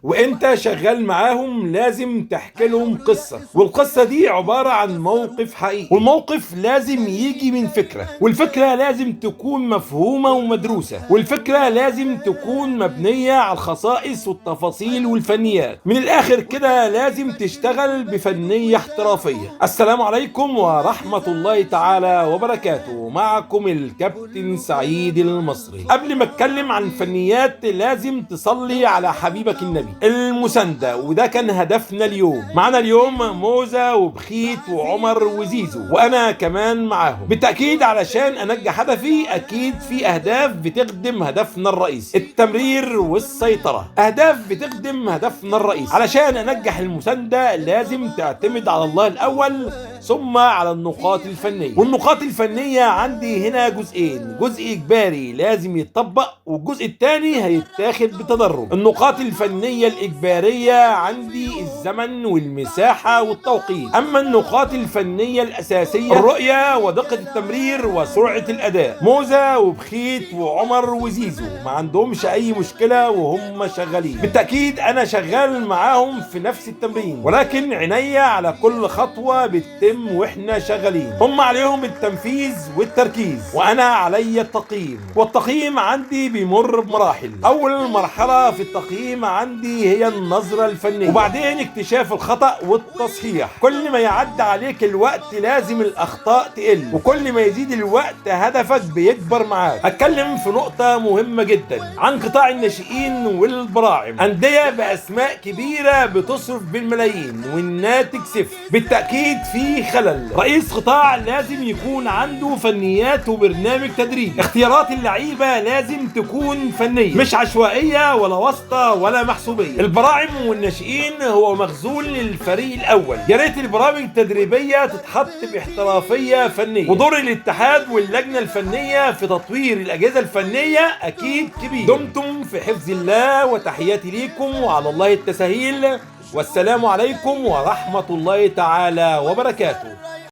وانت شغال معاهم لازم تحكي لهم قصة، والقصة دي عبارة عن موقف حقيقي، والموقف لازم يجي من فكرة، والفكرة لازم تكون مفهومة ومدروسة، والفكرة لازم تكون مبنية على الخصائص والتفاصيل والفنيات. من الاخر كده لازم تشتغل بفنية احترافية. السلام عليكم ورحمة الله تعالى وبركاته، معكم الكابتن سعيد المصري. قبل ما اتكلم عن فنيات لازم تصلي على حبيبك النبي المساندة، وده كان هدفنا اليوم. معنا اليوم موزة وبخيت وعمر وزيزو، وانا كمان معاهم بالتأكيد علشان انجح هدفي. اكيد في اهداف بتخدم هدفنا الرئيسي، التمرير والسيطرة، اهداف بتخدم هدفنا الرئيسي. علشان انجح المساندة لازم تعتمد على الله الاول، ثم على النقاط الفنية. والنقاط الفنية عندي هنا جزئين، جزء إجباري لازم يتطبق، والجزء الثاني هيتاخد بتدرج. النقاط الفنية الإجبارية عندي الزمن والمساحة والتوقيت، أما النقاط الفنية الأساسية الرؤية ودقة التمرير وسرعة الأداء. موزة وبخيت وعمر وزيزو ما عندهمش أي مشكلة وهم شغالين، بالتأكيد أنا شغال معاهم في نفس التمرين، ولكن عينيا على كل خطوة بتتم واحنا شغالين. هم عليهم التنفيذ والتركيز، وانا علي التقييم، والتقييم عندي بيمر بمراحل. اول مرحلة في التقييم عندي هي النظرة الفنية، وبعدين اكتشاف الخطأ والتصحيح. كل ما يعدي عليك الوقت لازم الاخطاء تقل، وكل ما يزيد الوقت هدفك بيكبر معاك. هتكلم في نقطة مهمة جدا عن قطاع الناشئين والبراعم، أندية بأسماء كبيرة بتصرف بالملايين والناتج صفر. بالتأكيد في خلل. رئيس قطاع لازم يكون عنده فنيات وبرنامج تدريب. اختيارات اللعيبة لازم تكون فنية، مش عشوائية ولا واسطة ولا محسوبية. البراعم والناشئين هو مخزون للفريق الأول، يا ريت البرامج التدريبية تتحط باحترافية فنية. ودور الاتحاد واللجنة الفنية في تطوير الأجهزة الفنية أكيد كبير. دمتم في حفظ الله، وتحياتي ليكم وعلى الله التسهيل، والسلام عليكم ورحمة الله تعالى وبركاته.